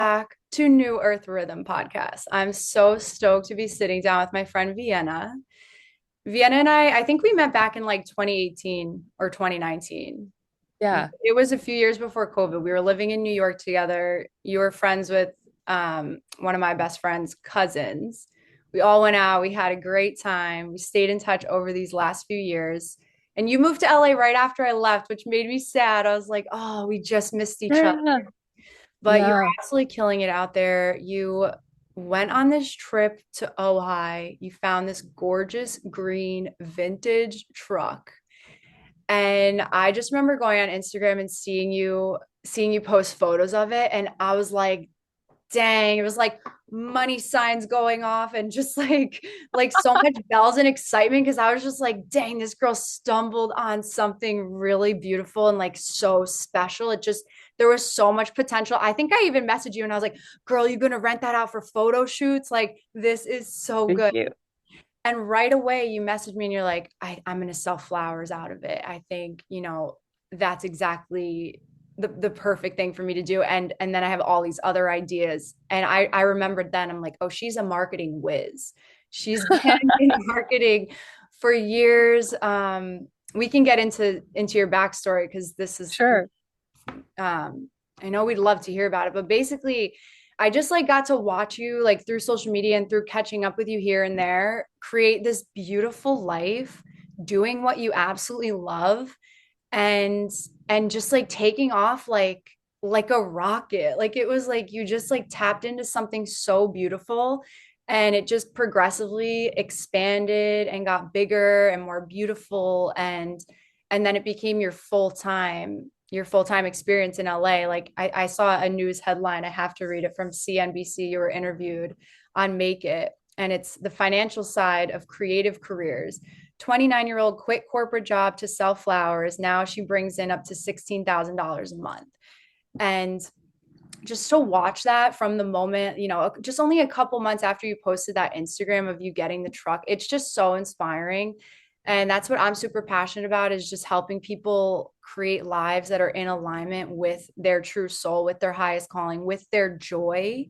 Back to New Earth Rhythm podcast. I'm so stoked to be sitting down with my friend Vienna. Vienna and I think we met back in like 2018 or 2019. Yeah. It was a few years before COVID. We were living in New York together. You were friends with one of my best friend's cousins. We all went out. We had a great time. We stayed in touch over these last few years. And you moved to LA right after I left, which made me sad. I was like, oh, we just missed each other. Yeah. But you're Yeah. absolutely killing it out there. You went on this trip to Ojai. You found this gorgeous green vintage truck. And I just remember going on Instagram and seeing you post photos of it. And I was like, dang, it was like money signs going off and just like so much bells and excitement because I was just like, dang, this girl stumbled on something really beautiful and like so special. It just there was so much potential. I think I even messaged you and I was like, girl, you gonna rent that out for photo shoots? Like this is so Thank good. you. And right away you messaged me and you're like, I'm gonna sell flowers out of it. I think, that's exactly the perfect thing for me to do. And then I have all these other ideas. And I remembered then I'm like, oh, she's a marketing whiz. She's been in marketing for years. We can get into your backstory because this is Sure. I know we'd love to hear about it, but basically, I just like got to watch you like through social media and through catching up with you here and there, create this beautiful life, doing what you absolutely love and and just like taking off like a rocket. Like it was like you just like tapped into something so beautiful and it just progressively expanded and got bigger and more beautiful and then it became your full-time experience in LA. Like I saw a news headline, I have to read it from CNBC. You were interviewed on Make It, and it's the financial side of creative careers. 29-year-old quit corporate job to sell flowers. Now she brings in up to $16,000 a month. And just to watch that from the moment, just only a couple months after you posted that Instagram of you getting the truck, it's just so inspiring. And that's what I'm super passionate about is just helping people create lives that are in alignment with their true soul, with their highest calling, with their joy,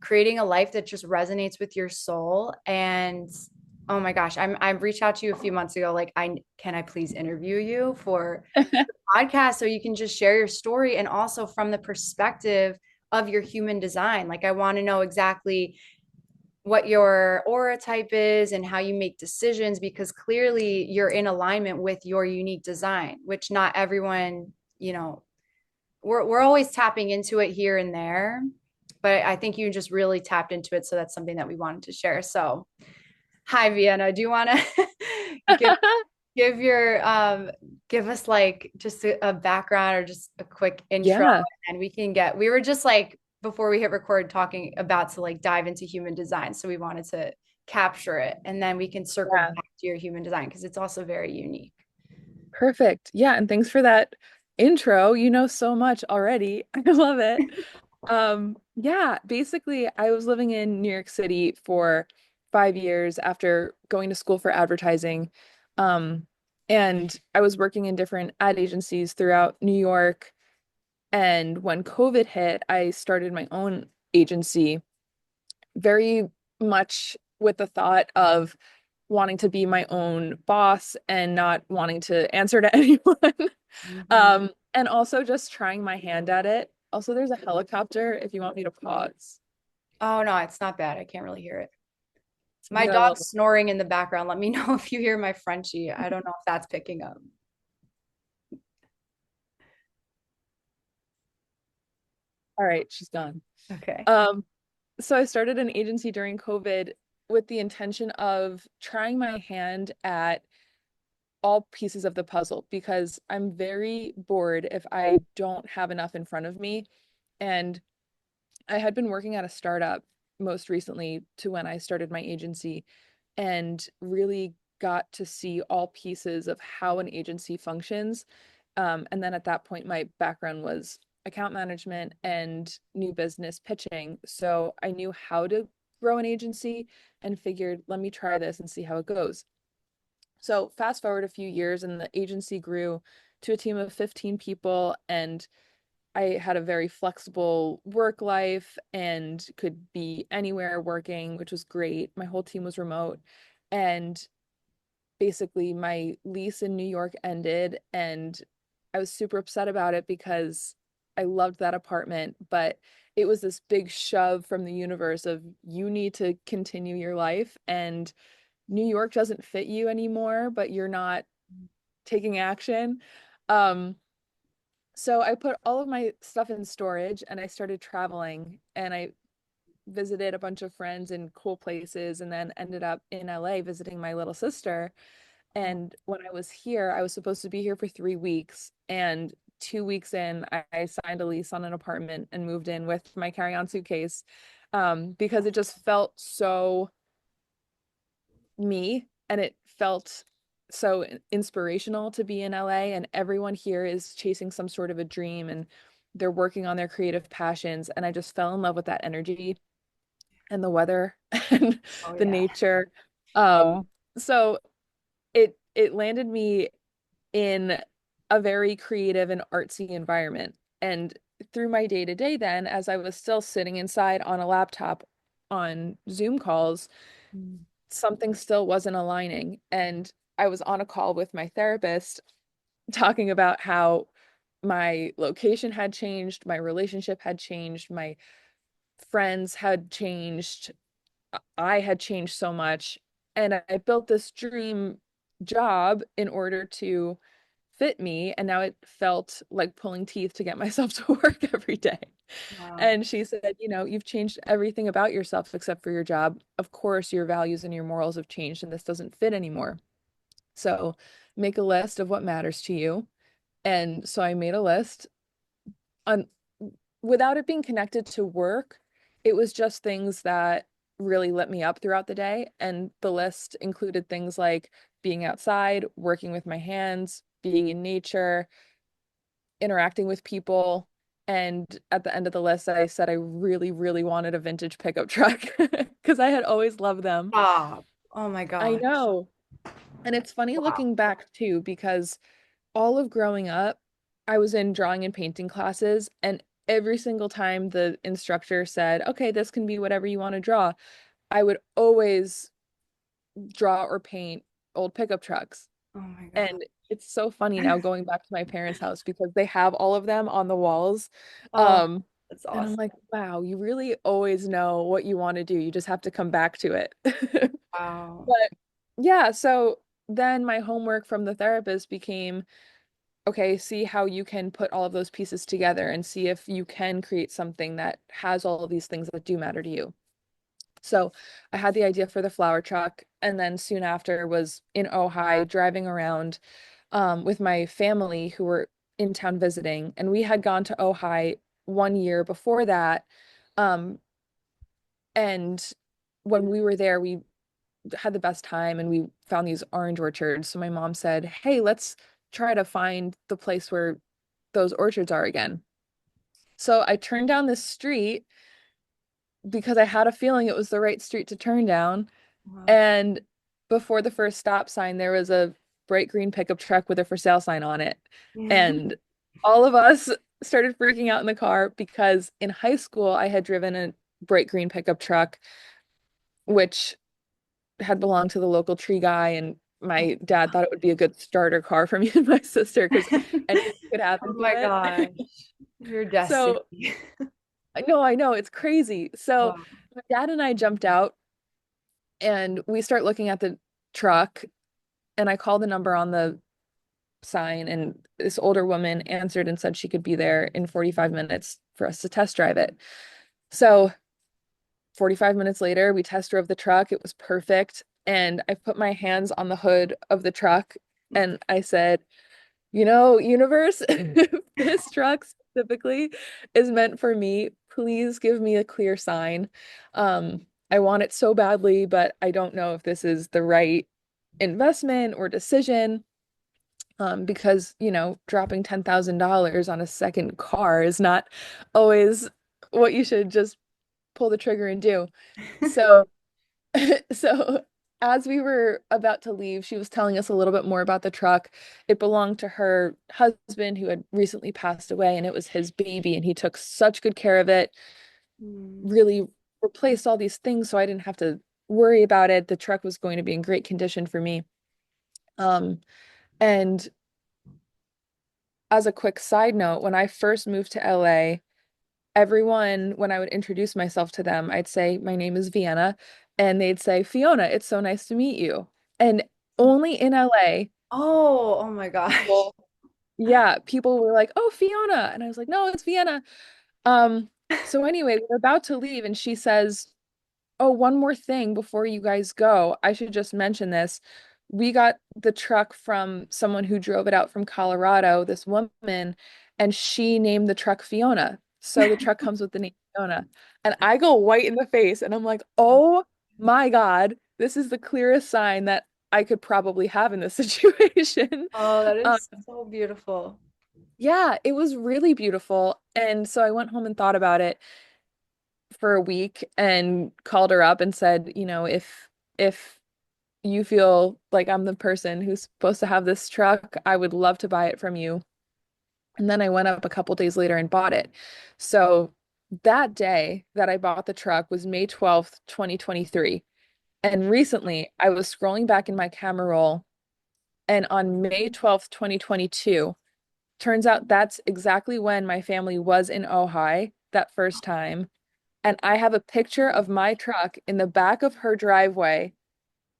creating a life that just resonates with your soul. And oh my gosh, I've reached out to you a few months ago. Like, I please interview you for podcast so you can just share your story and also from the perspective of your human design. Like I want to know exactly what your aura type is and how you make decisions because clearly you're in alignment with your unique design, which not everyone, we're always tapping into it here and there, but I think you just really tapped into it. So that's something that we wanted to share. So, hi Vienna, do you want to give give your give us like just a background or just a quick intro Yeah. and we were just like before we hit record talking about to like dive into human design, so we wanted to capture it and then we can circle Yeah. back to your human design because it's also very unique. Perfect. Yeah. And thanks for that intro. You know so much already. I love it. Yeah, basically, I was living in New York City for 5 years after going to school for advertising. Um, and I was working in different ad agencies throughout New York. And when COVID hit, I started my own agency very much with the thought of wanting to be my own boss and not wanting to answer to anyone. Mhm. And also just trying my hand at it. Also, there's a helicopter if you want me to pause. Oh no, it's not bad. I can't really hear it. My No. dog's snoring in the background. Let me know if you hear my Frenchie. I don't know if that's picking up. All right, she's gone. Okay. Um, so I started an agency during COVID with the intention of trying my hand at all pieces of the puzzle because I'm very bored if I don't have enough in front of me. And I had been working at a startup most recently to when I started my agency and really got to see all pieces of how an agency functions. And then at that point, my background was account management and new business pitching. So I knew how to grow an agency and figured, let me try this and see how it goes. So fast forward a few years, and the agency grew to a team of 15 people, and I had a very flexible work life and could be anywhere working, which was great. My whole team was remote. And basically, my lease in New York ended, and I was super upset about it because I loved that apartment, but it was this big shove from the universe of you need to continue your life, and New York doesn't fit you anymore, but you're not taking action. Um, so I put all of my stuff in storage and I started traveling and I visited a bunch of friends in cool places and then ended up in LA visiting my little sister. And when I was here, I was supposed to be here for 3 weeks. And 2 weeks in, I signed a lease on an apartment and moved in with my carry-on suitcase because it just felt so me and it felt so inspirational to be in LA, and everyone here is chasing some sort of a dream and they're working on their creative passions, and I just fell in love with that energy and the weather and Oh the yeah. nature. So it landed me in a very creative and artsy environment. And through my day to day, then, as I was still sitting inside on a laptop on Zoom calls, Mm. something still wasn't aligning. And I was on a call with my therapist talking about how my location had changed, my relationship had changed, my friends had changed, I had changed so much. And I built this dream job in order to fit me. And now it felt like pulling teeth to get myself to work every day. Wow. And she said, you've changed everything about yourself except for your job. Of course, your values and your morals have changed, and this doesn't fit anymore. So make a list of what matters to you. And so I made a list on without it being connected to work. It was just things that really lit me up throughout the day. And the list included things like being outside, working with my hands, being in nature, interacting with people. And at the end of the list, I said I really, really wanted a vintage pickup truck because I had always loved them. Stop. Oh my I gosh. know. And it's funny Wow. looking back too, because all of growing up, I was in drawing and painting classes, and every single time the instructor said, okay, this can be whatever you want to draw, I would always draw or paint old pickup trucks. Oh my God. And it's so funny now going back to my parents' house because they have all of them on the walls. Oh, Um, that's and I'm awesome. like, wow, you really always know what you want to do. You just have to come back to it. Wow. But yeah, so then my homework from the therapist became, okay, see how you can put all of those pieces together and see if you can create something that has all of these things that do matter to you. So I had the idea for the flower truck, and then soon after was in Ojai driving around with my family who were in town visiting, and we had gone to Ojai 1 year before that. Um, and when we were there, we had the best time and we found these orange orchards. So my mom said, "Hey, let's try to find the place where those orchards are again." So I turned down this street because I had a feeling it was the right street to turn down. Wow. And before the first stop sign, there was a bright green pickup truck with a for sale sign on it. And all of us started freaking out in the car because in high school, I had driven a bright green pickup truck, which had belonged to the local tree guy. And my dad thought it would be a good starter car for me and my sister because anything could Oh happen to my gosh. it. Your destiny. So I know it's crazy. So Wow. my dad and I jumped out and we start looking at the truck, and I called the number on the sign, and this older woman answered and said she could be there in 45 minutes for us to test drive it. So 45 minutes later, we test drove the truck. It was perfect. And I put my hands on the hood of the truck and I said, universe, if this truck specifically is meant for me, please give me a clear sign. I want it so badly, but I don't know if this is the right investment or decision. Because, dropping $10,000 on a second car is not always what you should just pull the trigger and do. So, so as we were about to leave, she was telling us a little bit more about the truck. It belonged to her husband who had recently passed away, and it was his baby, and he took such good care of it, Mm. really replaced all these things so I didn't have to worry about it. The truck was going to be in great condition for me. Um, and as a quick side note, when I first moved to LA, everyone, when I would introduce myself to them, I'd say, "My name is Vienna." And they'd say, "Fiona, it's so nice to meet you." And only in LA, Oh my gosh. people, yeah, people were like, "Oh, Fiona." And I was like, "No, it's Vienna." Um, so anyway, we're about to leave, and she says, "Oh, one more thing before you guys go. I should just mention this. We got the truck from someone who drove it out from Colorado, this woman, and she named the truck Fiona. So the truck comes with the name Fiona." And I go white in the face and I'm like, "Oh my God, this is the clearest sign that I could probably have in this situation." Oh, that Um, is so beautiful. yeah, it was really beautiful. And so I went home and thought about it for a week and called her up and said, if you feel like I'm the person who's supposed to have this truck, I would love to buy it from you. And then I went up a couple days later and bought it. So that day that I bought the truck was May 12th, 2023. And recently I was scrolling back in my camera roll, and on May 12th, 2022, turns out that's exactly when my family was in Ojai that first time. And I have a picture of my truck in the back of her driveway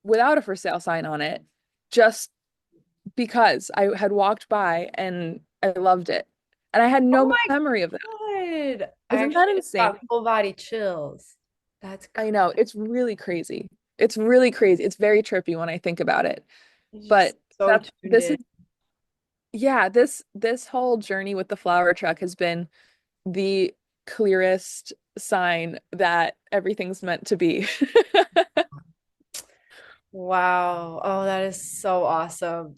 without a for sale sign on it, just because I had walked by and I loved it. And I had Oh no my memory of that. God. I Isn't that actually just got insane? full body chills. That's I know, it's really crazy. It's really crazy. It's very trippy when I think about it. just But so that's tuned this in. is yeah, this whole journey with the flower truck has been the clearest sign that everything's meant to be. Wow. Oh, that is so awesome.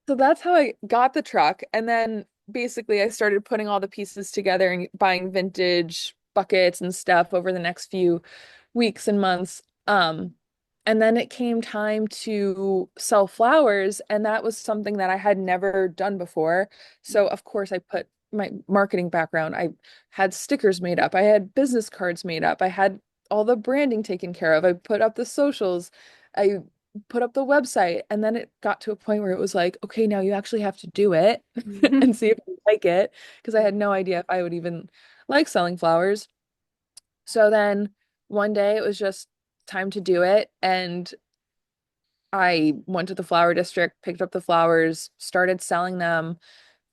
So that's how I got the truck. And then basically I started putting all the pieces together and buying vintage buckets and stuff over the next few weeks and months. And then it came time to sell flowers, and that was something that I had never done before. So of course I put my marketing background. I had stickers made up. I had business cards made up. I had all the branding taken care of. I put up the socials. I put up the website, and then it got to a point where it was like, okay, now you actually have to do it and see if you like it, because I had no idea if I would even like selling flowers. So then one day it was just time to do it, and I went to the flower district, picked up the flowers, started selling them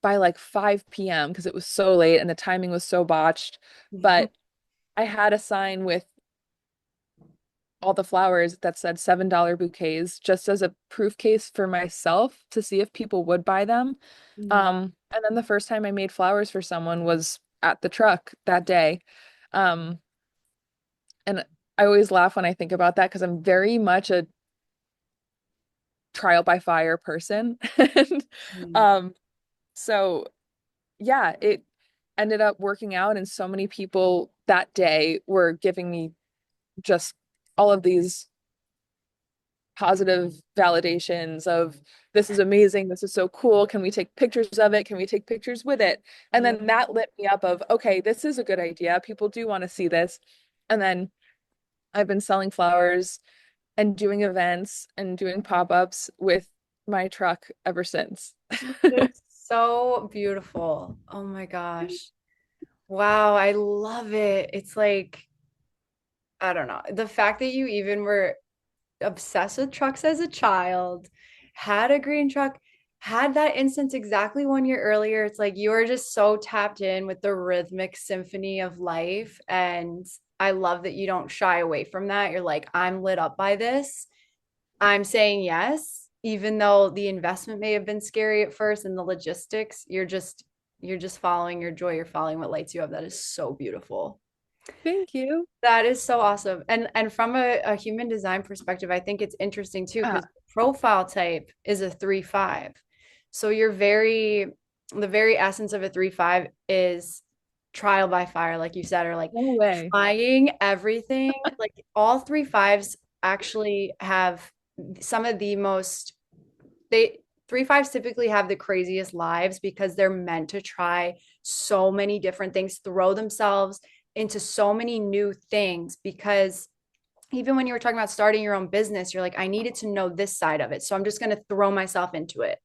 by like 5 p.m. because it was so late and the timing was so botched. But I had a sign with all the flowers that said $7 bouquets just as a proof case for myself to see if people would buy them. And then the first time I made flowers for someone was at the truck that day. Um, and I always laugh when I think about that because I'm very much a trial by fire person. And um, so yeah, it ended up working out, and so many people that day were giving me just all of these positive validations of, "This is amazing, this is so cool, can we take pictures of it, can we take pictures with it?" And Yeah. then that lit me up of, okay, this is a good idea, people do want to see this. And then I've been selling flowers and doing events and doing pop-ups with my truck ever since. It's so beautiful. Oh my gosh. Wow, I love it. It's like, I don't know. The fact that you even were obsessed with trucks as a child, had a green truck, had that instance exactly 1 year earlier. It's like you are just so tapped in with the rhythmic symphony of life. And I love that you don't shy away from that. You're like, I'm lit up by this. I'm saying yes, even though the investment may have been scary at first and the logistics, you're just following your joy, you're following what lights you up. That is so beautiful. Thank you. That is so awesome. And from a human design perspective, I think it's interesting too, Yeah, because profile type is a 3-5. So the very essence of a 3-5 is trial by fire, like you said, or like no way. trying everything. Like all 3-5s actually have some of the most they 3 5s typically have the craziest lives because they're meant to try so many different things, throw themselves into so many new things because even when you were talking about starting your own business, you're like, I needed to know this side of it. So I'm just going to throw myself into it,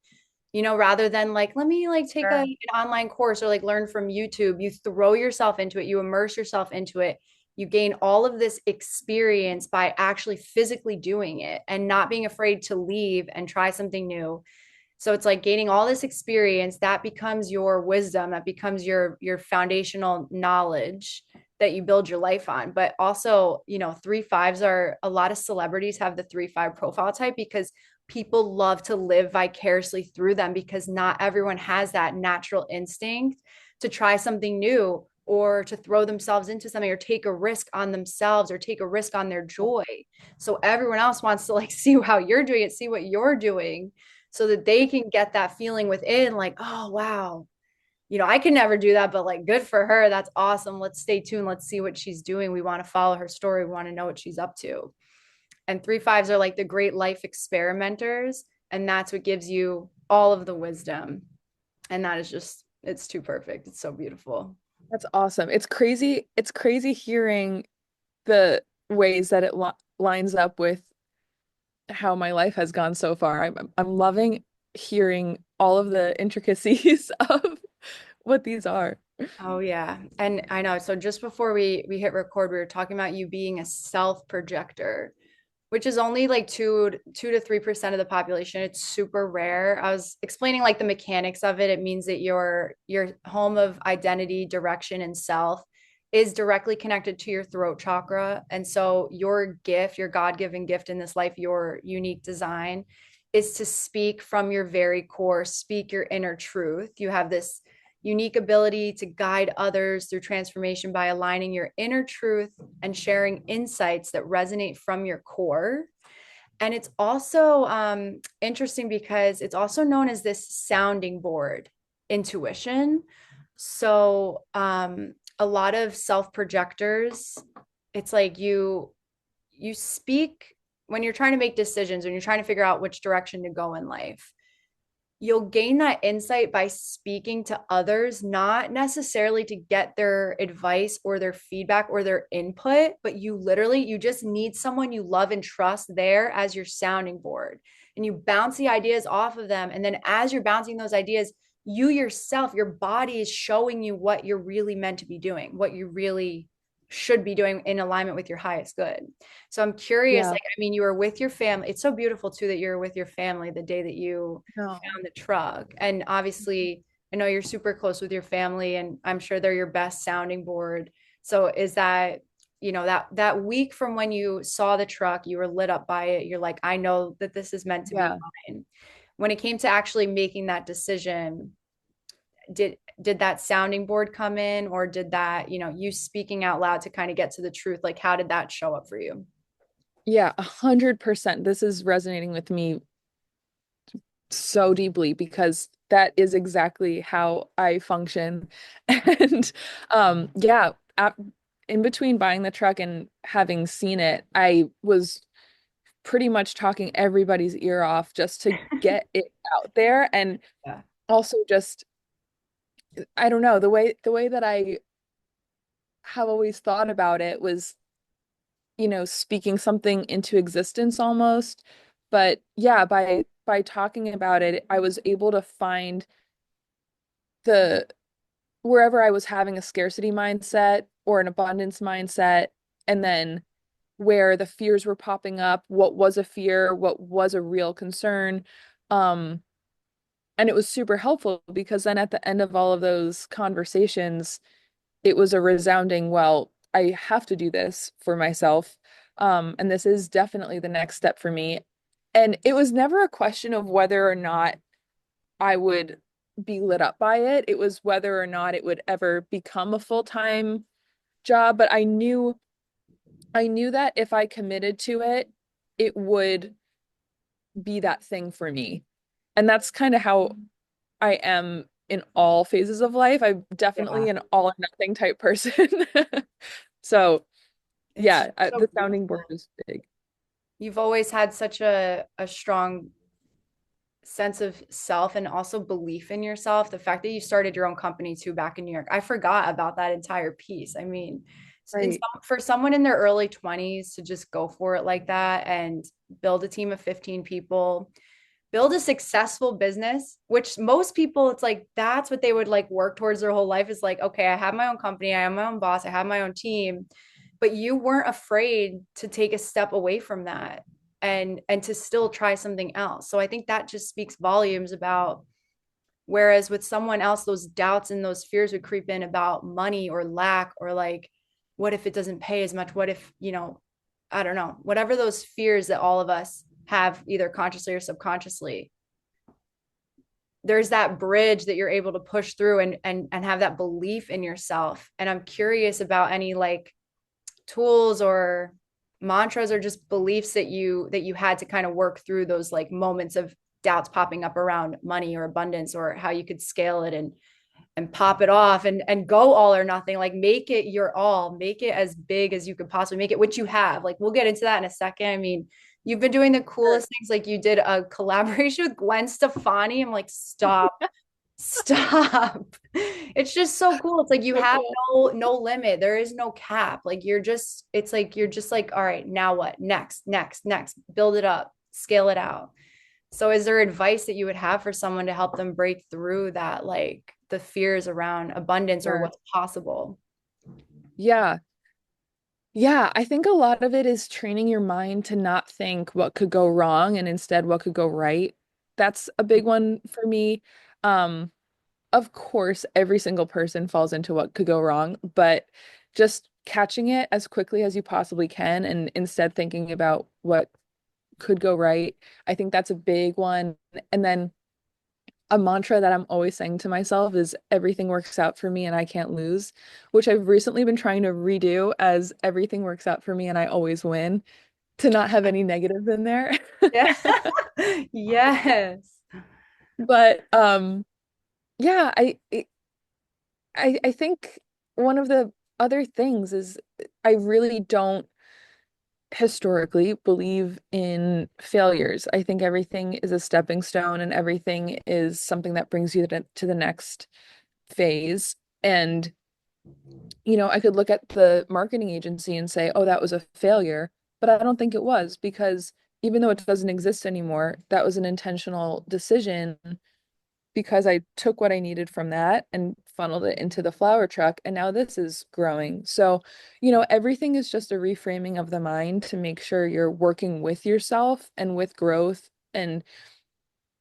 rather than like, let me like take Sure. an online course or like learn from YouTube. You throw yourself into it, you immerse yourself into it. You gain all of this experience by actually physically doing it and not being afraid to leave and try something new. So it's like gaining all this experience that becomes your wisdom, that becomes your foundational knowledge that you build your life on. But also, 3 5s are a lot of celebrities have the 3 5 profile type because people love to live vicariously through them because not everyone has that natural instinct to try something new or to throw themselves into something or take a risk on themselves or take a risk on their joy. So everyone else wants to like see how you're doing it, see what you're doing so that they can get that feeling within like, oh, wow, I can never do that, but like, good for her. That's awesome. Let's stay tuned. Let's see what she's doing. We want to follow her story. We want to know what she's up to. And 3 5s are like the great life experimenters. And that's what gives you all of the wisdom. And that is just, it's too perfect. It's so beautiful. That's awesome. It's crazy. It's crazy hearing the ways that it li lines up with how my life has gone so far. I'm loving hearing all of the intricacies of what these are. Oh yeah. And I know. So just before we hit record, we were talking about you being a self projector, which is only like 2 to 3% of the population. It's super rare. I was explaining like the mechanics of it. It means that your home of identity, direction, and self is directly connected to your throat chakra. And so your gift, your God-given gift in this life, your unique design is to speak from your very core, speak your inner truth. You have this unique ability to guide others through transformation by aligning your inner truth and sharing insights that resonate from your core. And it's also interesting because it's also known as this sounding board intuition. So a lot of self projectors, it's like you speak when you're trying to make decisions, when you're trying to figure out which direction to go in life, you'll gain that insight by speaking to others, not necessarily to get their advice or their feedback or their input, but you just need someone you love and trust there as your sounding board. And you bounce the ideas off of them. And then as you're bouncing those ideas, you yourself, your body is showing you what you're really meant to be doing, what you really should be doing in alignment with your highest good. So I'm curious, Yeah. like, I mean, you were with your family. It's so beautiful too that you're with your family the day that you No. found the truck. And obviously, I know you're super close with your family, and I'm sure they're your best sounding board. So is that, that week from when you saw the truck, you were lit up by it. You're like, I know that this is meant to be Yeah. mine. When it came to actually making that decision, did that sounding board come in, or did that, you speaking out loud to kind of get to the truth? Like, how did that show up for you? Yeah, 100%. This is resonating with me so deeply because that is exactly how I function. And yeah, in between buying the truck and having seen it, I was pretty much talking everybody's ear off just to get it out there. And Yeah. also just I don't know, the way that I have always thought about it was, speaking something into existence almost. But yeah, by talking about it, I was able to find the wherever I was having a scarcity mindset or an abundance mindset, and then where the fears were popping up, what was a fear, what was a real concern. Um, and it was super helpful because then at the end of all of those conversations, it was a resounding, well, I have to do this for myself. And this is definitely the next step for me. And it was never a question of whether or not I would be lit up by it. It was whether or not it would ever become a full-time job. But I knew that if I committed to it, it would be that thing for me. And that's kind of how I am in all phases of life. I'm Yeah. definitely an all or nothing type person. So It's yeah, just so the sounding board beautiful. is big. You've always had such a strong sense of self and also belief in yourself. The fact that you started your own company too back in New York, I forgot about that entire piece. I mean, Right. for someone in their early 20s to just go for it like that and build a team of 15 people, build a successful business, which most people, it's like that's what they would like work towards their whole life is like, okay, I have my own company, I am my own boss, I have my own team. But you weren't afraid to take a step away from that and to still try something else. So I think that just speaks volumes about, whereas with someone else, those doubts and those fears would creep in about money or lack or like, what if it doesn't pay as much? What if, I don't know, whatever those fears that all of us have either consciously or subconsciously, there's that bridge that you're able to push through and have that belief in yourself. And I'm curious about any like tools or mantras or just beliefs that you had to kind of work through those like moments of doubts popping up around money or abundance, or how you could scale it and pop it off and go all or nothing, like make it your all, make it as big as you could possibly make it, which you have. Like we'll get into that in a second. I mean, you've been doing the Sure. coolest things, like you did a collaboration with Gwen Stefani. I'm like, stop. It's just so cool. It's like you So have cool. no limit. There is no cap. Like you're just like, all right, now what? Next. Build it up, scale it out. So is there advice that you would have for someone to help them break through that, like the fears around abundance or Sure. what's possible? Yeah. Yeah, I think a lot of it is training your mind to not think what could go wrong and instead what could go right. That's a big one for me. Um, of course, every single person falls into what could go wrong, but just catching it as quickly as you possibly can and instead thinking about what could go right. I think that's a big one. And then a mantra that I'm always saying to myself is everything works out for me and I can't lose, which I've recently been trying to redo as everything works out for me and I always win, to not have any negatives in there. Yeah. Yes. But yeah, I think one of the other things is I really don't historically believe in failures. I think everything is a stepping stone and everything is something that brings you to the next phase. And, I could look at the marketing agency and say, oh, that was a failure. But I don't think it was because even though it doesn't exist anymore, that was an intentional decision because I took what I needed from that and funneled it into the flower truck. And now this is growing. So, everything is just a reframing of the mind to make sure you're working with yourself and with growth and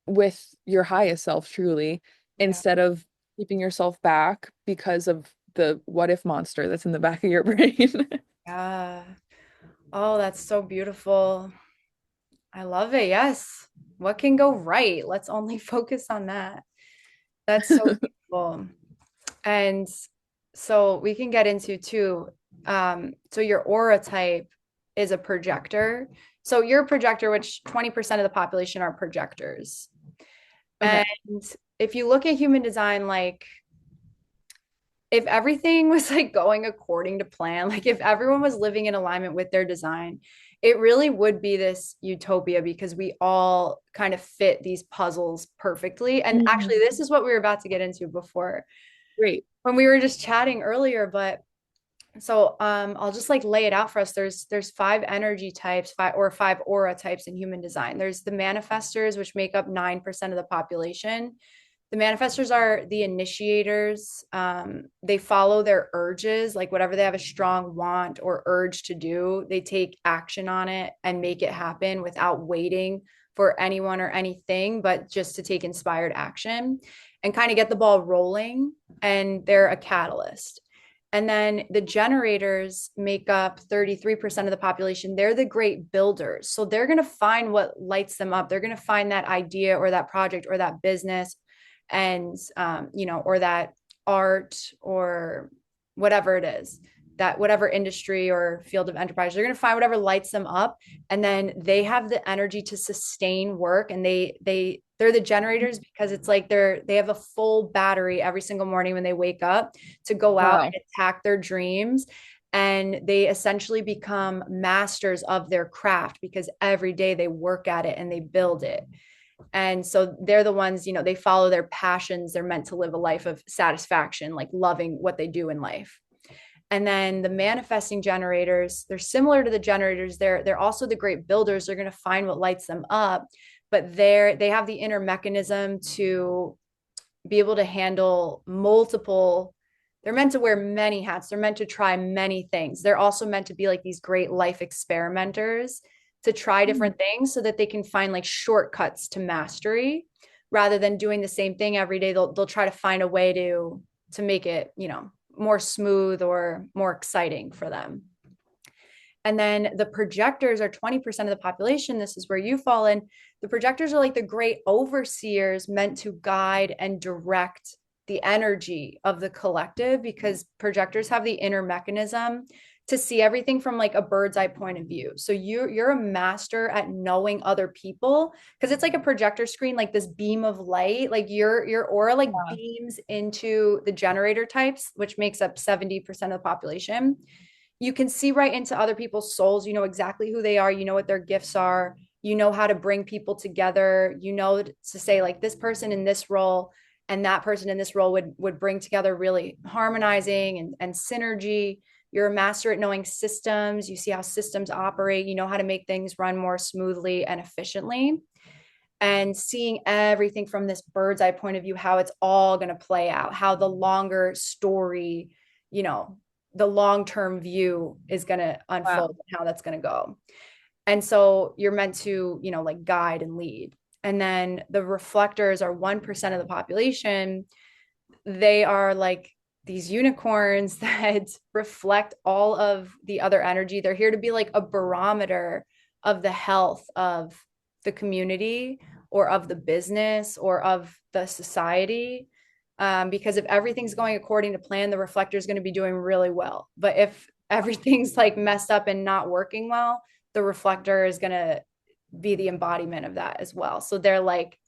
with your highest self truly, Yeah. instead of keeping yourself back because of the what if monster that's in the back of your brain. Yeah. Oh, that's so beautiful. I love it. Yes. What can go right? Let's only focus on that. That's so beautiful. And so we can get into too. So your aura type is a projector. So you're a projector, which 20% of the population are projectors. Okay. And if you look at human design, like if everything was like going according to plan, like if everyone was living in alignment with their design, it really would be this utopia because we all kind of fit these puzzles perfectly. And actually, Mhm. this is what we were about to get into before Great. when we were just chatting earlier. But so I'll just like lay it out for us. There's five energy types, five aura types in human design. There's the manifestors, which make up 9% of the population. The manifestors are the initiators. They follow their urges, like whatever they have a strong want or urge to do, they take action on it and make it happen without waiting for anyone or anything, but just to take inspired action and kind of get the ball rolling. And they're a catalyst. And then the generators make up 33% of the population. They're the great builders. So they're going to find what lights them up. They're going to find that idea or that project or that business and or that art or whatever it is, that whatever industry or field of enterprise, they're going to find whatever lights them up, and then they have the energy to sustain work, and they're the generators because it's like they have a full battery every single morning when they wake up to go out Wow. and attack their dreams. and they essentially become masters of their craft because every day they work at it and they build it. And so they're the ones, they follow their passions. They're meant to live a life of satisfaction, like loving what they do in life. And then the manifesting generators, they're similar to the generators. They're also the great builders. They're going to find what lights them up, but they have the inner mechanism to be able to handle multiple. They're meant to wear many hats. They're meant to try many things. They're also meant to be like these great life experimenters to try Mm. different things so that they can find like shortcuts to mastery rather than doing the same thing every day. They'll try to find a way to make it, more smooth or more exciting for them. And then the projectors are 20% of the population. This is where you fall in. The projectors are like the great overseers meant to guide and direct the energy of the collective because projectors have the inner mechanism to see everything from like a bird's eye point of view. So you're a master at knowing other people because it's like a projector screen, like this beam of light, like your aura like Yeah. beams into the generator types, which makes up 70% of the population. You can see right into other people's souls. You know exactly who they are. You know what their gifts are. You know how to bring people together. You know to say like this person in this role and that person in this role would bring together really harmonizing and synergy. You're a master at knowing systems. You see how systems operate. You know how to make things run more smoothly and efficiently. And seeing everything from this bird's eye point of view, how it's all going to play out, how the longer story, you know, the long term view is going to unfold, Wow. and how that's going to go. And so you're meant to, like guide and lead. And then the reflectors are 1% of the population. They are like these unicorns that reflect all of the other energy. They're here to be like a barometer of the health of the community or of the business or of the society. Because if everything's going according to plan, the reflector is going to be doing really well. But if everything's like messed up and not working well, the reflector is going to be the embodiment of that as well. So they're like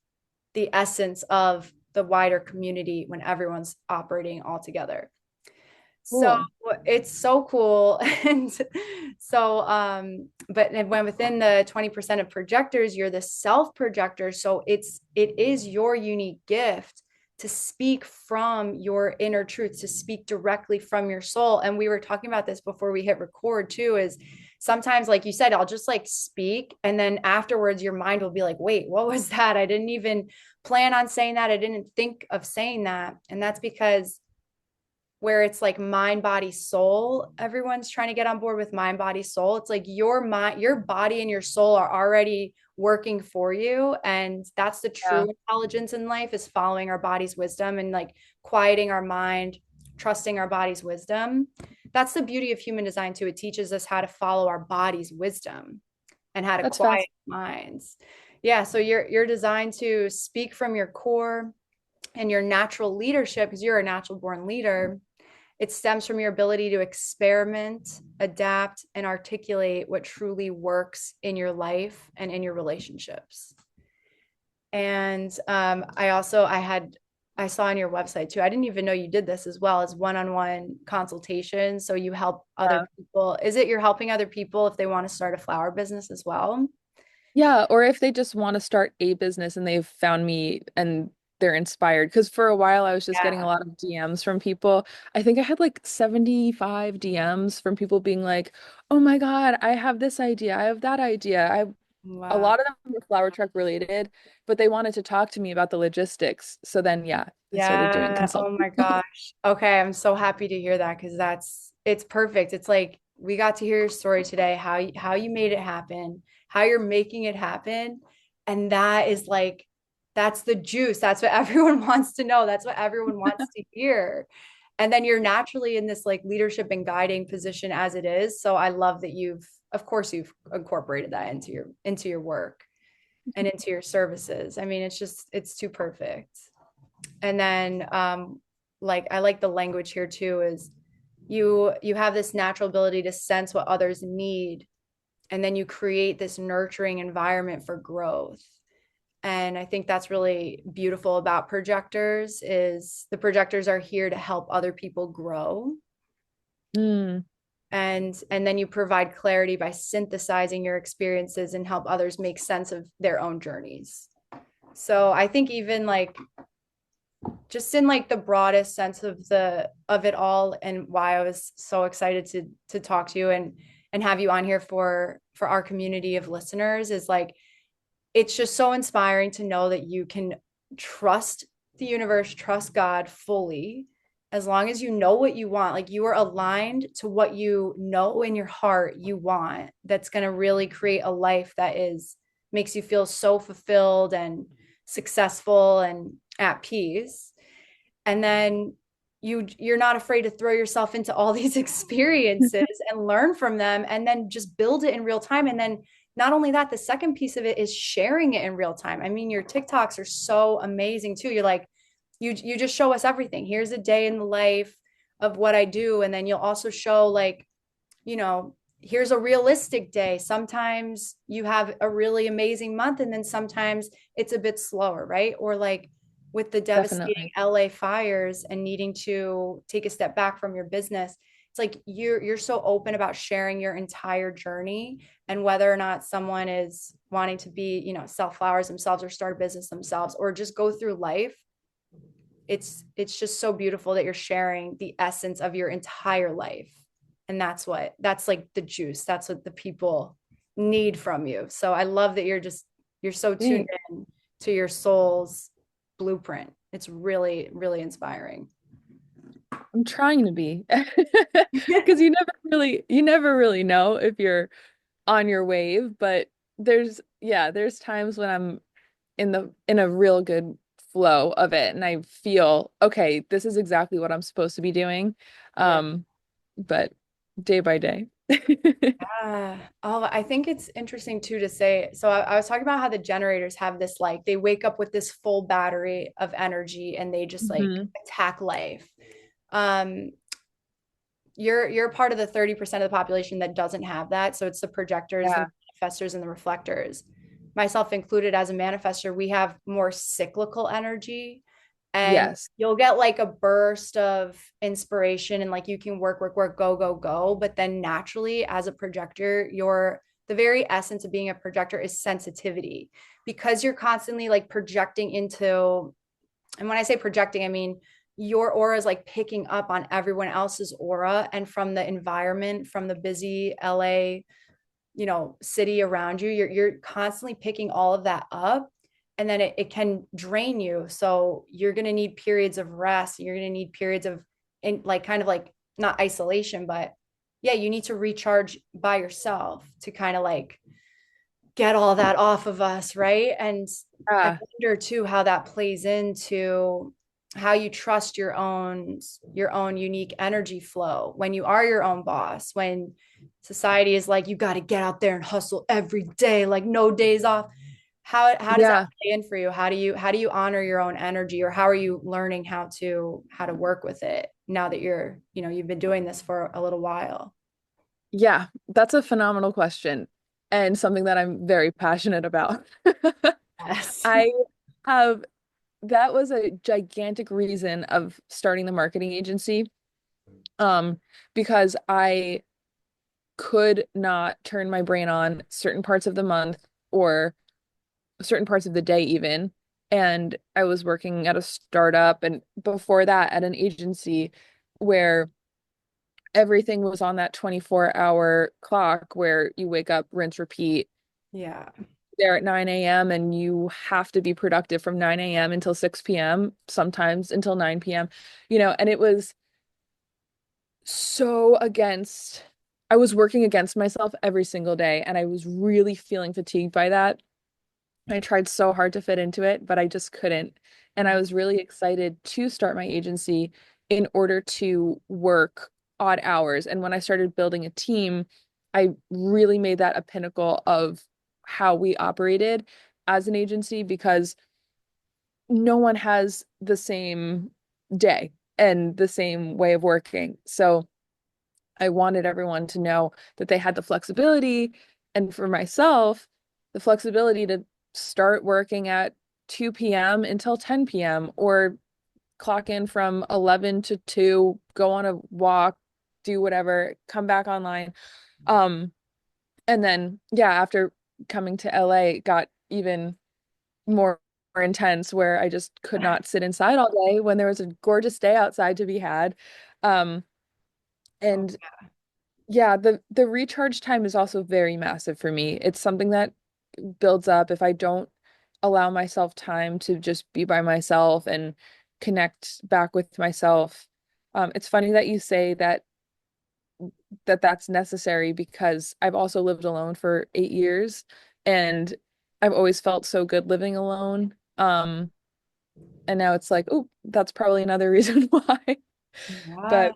the essence of the wider community when everyone's operating all together. So Cool. it's so cool. And so, but when within the 20% of projectors, you're the self projector. So it is your unique gift to speak from your inner truth, to speak directly from your soul. And we were talking about this before we hit record too, is sometimes, like you said, I'll just like speak. And then afterwards, your mind will be like, wait, what was that? I didn't even plan on saying that. I didn't think of saying that. And that's because where it's like mind, body, soul. Everyone's trying to get on board with mind, body, soul. It's like your mind, your body and your soul are already working for you. And that's the Yeah. true intelligence in life, is following our body's wisdom and like quieting our mind, trusting our body's wisdom. That's the beauty of human design too. It teaches us how to follow our body's wisdom and how to That's quiet fast. minds. Yeah. So you're designed to speak from your core and your natural leadership, because you're a natural born leader. It stems from your ability to experiment, adapt, and articulate what truly works in your life and in your relationships. And I saw on your website too. I didn't even know you did this as well as one-on-one consultation. So you help other Yeah. people. Is it you're helping other people if they want to start a flower business as well? Yeah, or if they just want to start a business and they've found me and they're inspired. Because for a while I was just getting a Yeah. lot of DMs from people. I think I had like 75 DMs from people being like, "Oh my God, I have this idea. I have that idea." A Wow. lot of them were flower truck related, but they wanted to talk to me about the logistics. So then, yeah, I started doing Yeah. Oh consulting. my gosh. Okay. I'm so happy to hear that because it's perfect. It's like we got to hear your story today, how you made it happen, how you're making it happen. And that is like, that's the juice. That's what everyone wants to know. That's what everyone wants to hear. And then you're naturally in this like leadership and guiding position as it is. So I love that of course, you've incorporated that into your work and into your services. I mean, it's too perfect. And then like I like the language here too, is you have this natural ability to sense what others need, and then you create this nurturing environment for growth. And I think that's really beautiful about projectors, is the projectors are here to help other people grow. Mm. and then you provide clarity by synthesizing your experiences and help others make sense of their own journeys. So I think even like just in like the broadest sense of the of it all, and why I was so excited to talk to you and have you on here for our community of listeners is like it's just so inspiring to know that you can trust the universe, trust God fully, as long as you know what you want. Like you are aligned to what you know in your heart you want. That's going to really create a life that is makes you feel so fulfilled and successful and at peace. And then you're not afraid to throw yourself into all these experiences and learn from them and then just build it in real time. And then not only that, the second piece of it is sharing it in real time. I mean, your TikToks are so amazing too. You're like, you just show us everything. Here's a day in the life of what I do. And then you'll also show like, you know, here's a realistic day. Sometimes you have a really amazing month, and then sometimes it's a bit slower, right? Or like with the devastating Definitely. LA fires and needing to take a step back from your business. It's like you're so open about sharing your entire journey, and whether or not someone is wanting to be, you know, sell flowers themselves or start a business themselves or just go through life, it's just so beautiful that you're sharing the essence of your entire life. And that's like the juice, that's what the people need from you. So I love that you're so tuned Thanks. in to your soul's blueprint. It's really really inspiring. I'm trying to be because you never really know if you're on your wave, but there's times when I'm in a real good flow of it and I feel okay, this is exactly what I'm supposed to be doing. Yeah. But day by day. Oh, I think it's interesting too to say. So I was talking about how the generators have this like they wake up with this full battery of energy and they just like Hmm. attack life. Um, you're part of the 30% of the population that doesn't have that. So it's the projectors, the Yeah. manifestors, and the reflectors. Myself included as a manifester, we have more cyclical energy. And Yes. you'll get like a burst of inspiration and like you can work, work, work, go, go, go. But then naturally, as a projector, the very essence of being a projector is sensitivity because you're constantly like projecting into, and when I say projecting, I mean your aura is like picking up on everyone else's aura and from the environment, from the busy LA, you know, city around you, you're constantly picking all of that up. And then it can drain you. So you're going to need periods of rest. You're going to need periods of in like kind of like not isolation, but yeah, you need to recharge by yourself to kind of like get all that off of us, right? And I Yeah. wonder too how that plays into how you trust your own unique energy flow when you are your own boss, when society is like you got to get out there and hustle every day, like no days off. How does that Yeah. play in for you? How do you honor your own energy, or how are you learning how to work with it now that you're, you know, you've been doing this for a little while? Yeah. That's a phenomenal question and something that I'm very passionate about. Yes. I have that was a gigantic reason of starting the marketing agency. Um, because I could not turn my brain on certain parts of the month or certain parts of the day even. And I was working at a startup and before that at an agency where everything was on that 24-hour clock where you wake up, rinse, repeat. Yeah. There at 9 a.m. and you have to be productive from 9 a.m. until 6 p.m., sometimes until 9 p.m. And it was so against, I was working against myself every single day and I was really feeling fatigued by that. I tried so hard to fit into it, but I just couldn't. And I was really excited to start my agency in order to work odd hours. And when I started building a team, I really made that a pinnacle of how we operated as an agency because no one has the same day and the same way of working. So I wanted everyone to know that they had the flexibility, and for myself, the flexibility to start working at 2 p.m. until 10 p.m. or clock in from 11 to 2, go on a walk, do whatever, come back online. Um, and then yeah, after coming to LA, it got even more intense where I just could not sit inside all day when there was a gorgeous day outside to be had. Um, Oh, and yeah, the recharge time is also very massive for me. It's something that builds up if I don't allow myself time to just be by myself and connect back with myself. It's funny that you say that's necessary because I've also lived alone for 8 years and I've always felt so good living alone. And now it's like, oh, that's probably another reason why. yeah. But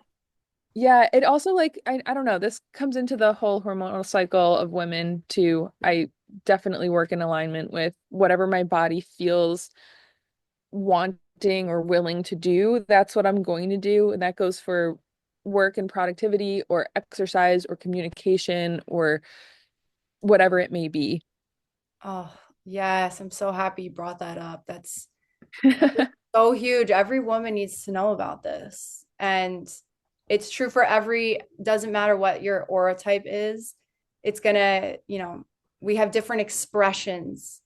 yeah, it also like I don't know, this comes into the whole hormonal cycle of women too. I definitely work in alignment with whatever my body feels wanting or willing to do, that's what I'm going to do. And that goes for work and productivity or exercise or communication or whatever it may be. Oh, yes. I'm so happy you brought that up. That's so huge. Every woman needs to know about this. And it's true for every, doesn't matter what your aura type is, it's gonna, we have different expressions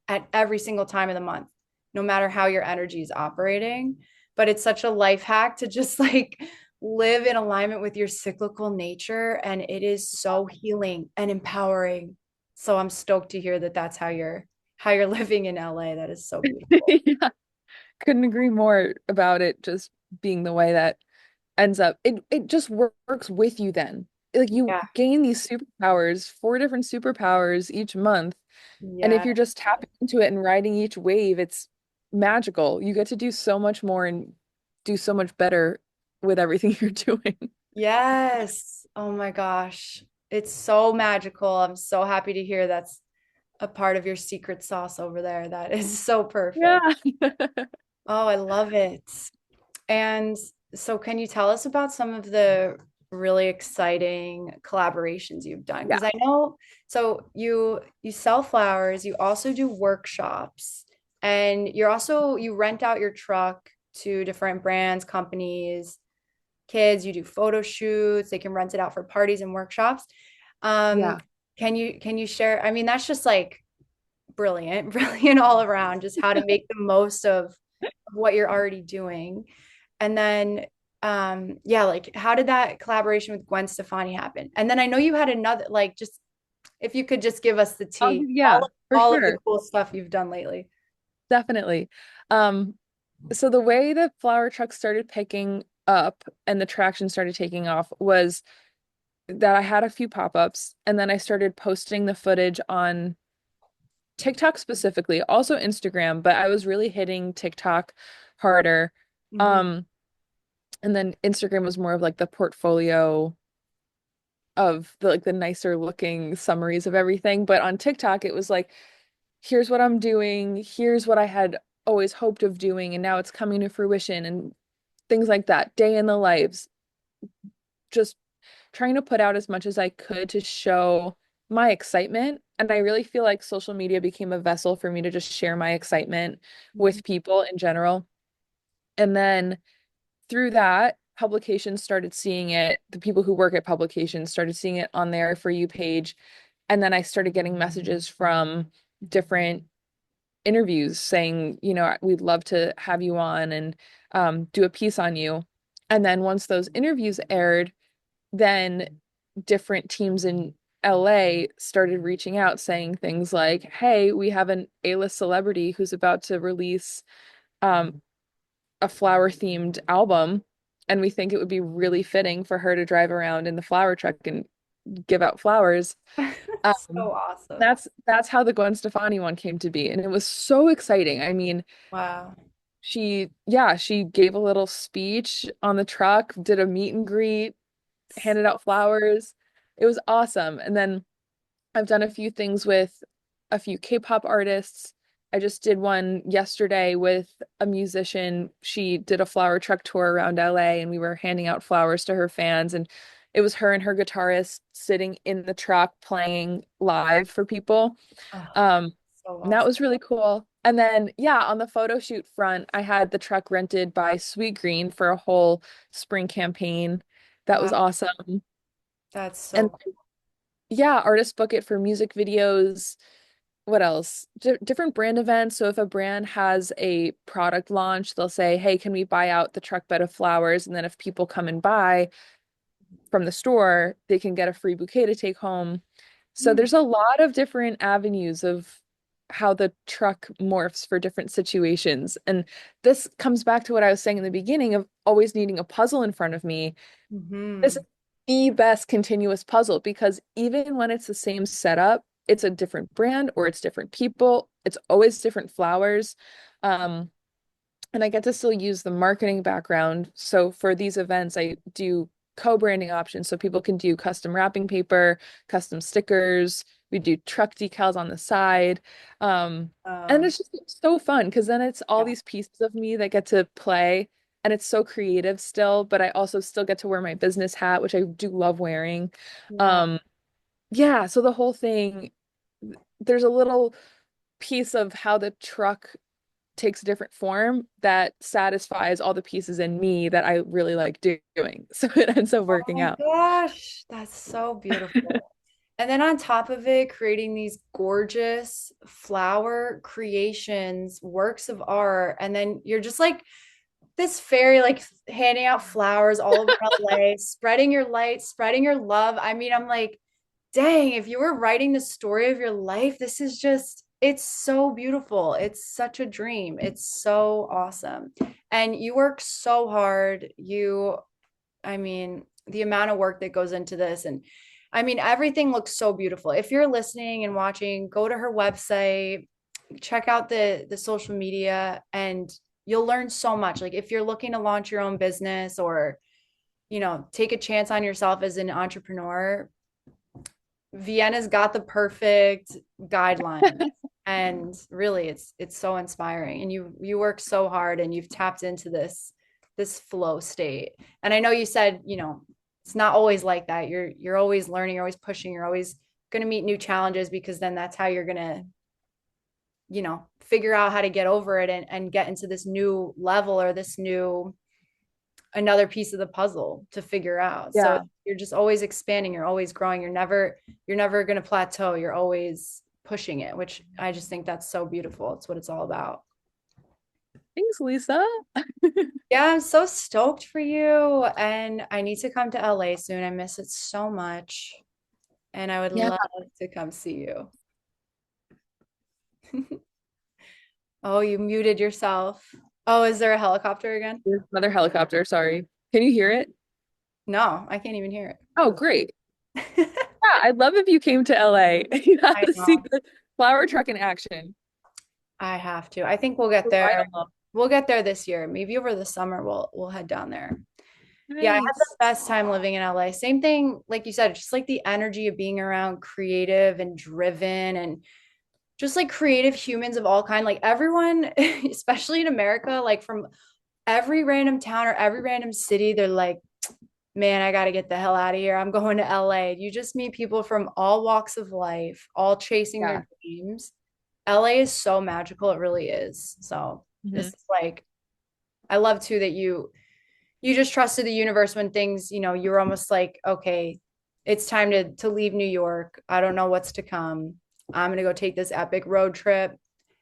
at every single time of the month, no matter how your energy is operating. But it's such a life hack to just like live in alignment with your cyclical nature. And it is so healing and empowering. So I'm stoked to hear that that's how you're living in LA. That is so beautiful. Yeah, couldn't agree more about it just being the way that ends up. It just works with you then. Like you Yeah. gain these superpowers, four different superpowers each month. And if Yeah. you're just tapping into it and riding each wave, it's magical. You get to do so much more and do so much better with everything you're doing. Yes. Oh my gosh. It's so magical. I'm so happy to hear that's a part of your secret sauce over there. That is so Yeah. perfect. Oh, I love it. And so, can you tell us about some of the really exciting collaborations you've done? Yeah. Because I know, so you sell flowers, you also do workshops, and you rent out your truck to different brands, companies, kids. You do photo shoots. They can rent it out for parties and workshops. Um, Yeah. can you share? I mean, that's just like brilliant, brilliant all around. Just how to make the most of what you're already doing. And then yeah, like how did that collaboration with Gwen Stefani happen? And then I know you had another, like, just if you could just give us the tea, Yeah, for all of the sure. cool stuff you've done lately. Definitely. Um, so the way the flower truck started picking up and the traction started taking off was that I had a few pop-ups and then I started posting the footage on TikTok specifically, also Instagram, but I was really hitting TikTok harder. Hmm. Um, and then Instagram was more of like the portfolio of the nicer looking summaries of everything. But on TikTok, it was like, here's what I'm doing, here's what I had always hoped of doing, and now it's coming to fruition, and things like that. Day in the lives, just trying to put out as much as I could to show my excitement. And I really feel like social media became a vessel for me to just share my excitement with people in general. And then through that, publications started seeing it. The people who work at publications started seeing it on their For You page. And then I started getting messages from different interviews saying, we'd love to have you on and do a piece on you. And then once those interviews aired, then different teams in LA started reaching out saying things like, hey, we have an A-list celebrity who's about to release um, a flower themed album. And we think it would be really fitting for her to drive around in the flower truck and give out flowers. So awesome. That's how the Gwen Stefani one came to be. And it was so exciting. I mean, Wow. she gave a little speech on the truck, did a meet and greet, handed out flowers. It was awesome. And then I've done a few things with a few K-pop artists. I just did one yesterday with a musician. She did a flower truck tour around LA and we were handing out flowers to her fans. And it was her and her guitarist sitting in the truck playing live for people. Oh, Um, so and that awesome. was really cool. And then, yeah, on the photo shoot front, I had the truck rented by Sweet Green for a whole spring campaign. That Wow, was awesome. that's And so yeah, artist book it for music videos. What else? Different brand events. So if a brand has a product launch, they'll say, "Hey, can we buy out the truck bed of flowers?" And then if people come and buy from the store, they can get a free bouquet to take home. So cool. there's a lot of different avenues of how the truck morphs for different situations. And this comes back to what I was saying in the beginning of always needing a puzzle in front of me. This Mm-hmm. is the best continuous puzzle because even when it's the same setup, it's a different brand or it's different people. It's always different flowers. Um, and I get to still use the marketing background. So for these events, I do co-branding options so people can do custom wrapping paper, custom stickers. We do truck decals on the side. Um, and Um, it's just so fun because then it's all yeah, these pieces of me that get to play and it's so creative still, but I also still get to wear my business hat, which I do love wearing. yeah. Um, yeah, so the whole thing, there's a little piece of how the truck takes a different form that satisfies all the pieces in me that I really like doing. So it ends up Oh working my out. gosh, that's so beautiful. And then on top of it, creating these gorgeous flower creations, works of art, and then you're just like this fairy, like handing out flowers all over LA, spreading your light, spreading your love. I mean, I'm like, dang, if you were writing the story of your life, this is just, it's so beautiful. It's such a dream. It's so awesome. And you work so hard. I mean, the amount of work that goes into this. And I mean, everything looks so beautiful. If you're listening and watching, go to her website, check out the social media, and you'll learn so much. Like if you're looking to launch your own business or, take a chance on yourself as an entrepreneur, Vienna's got the perfect guidelines. And really it's so inspiring. And you work so hard and you've tapped into this flow state. And I know you said, it's not always like that. You're always learning, you're always pushing, you're always going to meet new challenges because then that's how you're going to, figure out how to get over it and get into this new level or this new another piece of the puzzle to figure out. So Yeah. you're just always expanding, you're always growing, you're never going to plateau. You're always pushing it, which I just think that's so beautiful. It's what it's all about. Thanks, Lisa. Yeah, I'm so stoked for you and I need to come to LA soon. I miss it so much and I would Yeah, love to come see you. Oh, you muted yourself. Oh, is there a helicopter again? there's another helicopter. Sorry. Can you hear it? No, I can't even hear Oh, great. it. Yeah, I'd love if you came to LA. You have I to see know. the flower truck in action. I have to. I think we'll get You're right there. along. We'll get there this year. Maybe over the summer we'll head down there. Yeah, I had the Nice. best time living in LA. Same thing, like you said, just like the energy of being around creative and driven and just like creative humans of all kind. Like everyone, especially in America, like from every random town or every random city, they're like, man, I got to get the hell out of here. I'm going to LA. You just meet people from all walks of life, all chasing Yeah. their dreams. LA is so magical. It really is. So this Mhm. is like, I love too that you just trusted the universe when things, you were almost like, okay, it's time to leave New York. I don't know what's to come. I'm gonna go take this epic road trip,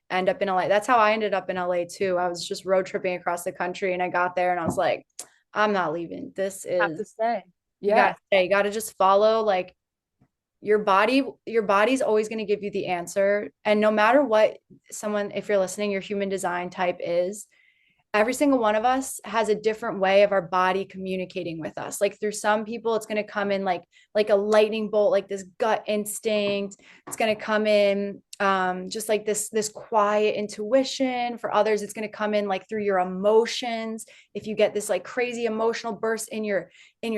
end up in LA. That's how I ended up in LA too. I was just road tripping across the country and I got there and I was like, I'm not leaving. This Have is to stay. you gotta Yeah. stay. You gotta just follow like your body's always going to give you the answer. And no matter what someone, if you're listening, your human design type is, every single one of us has a different way of our body communicating with us. Like through some people it's going to come in like a lightning bolt, like this gut instinct. It's going to come in just like this quiet intuition. For others it's going to come in like through your emotions. If you get this like crazy emotional burst in your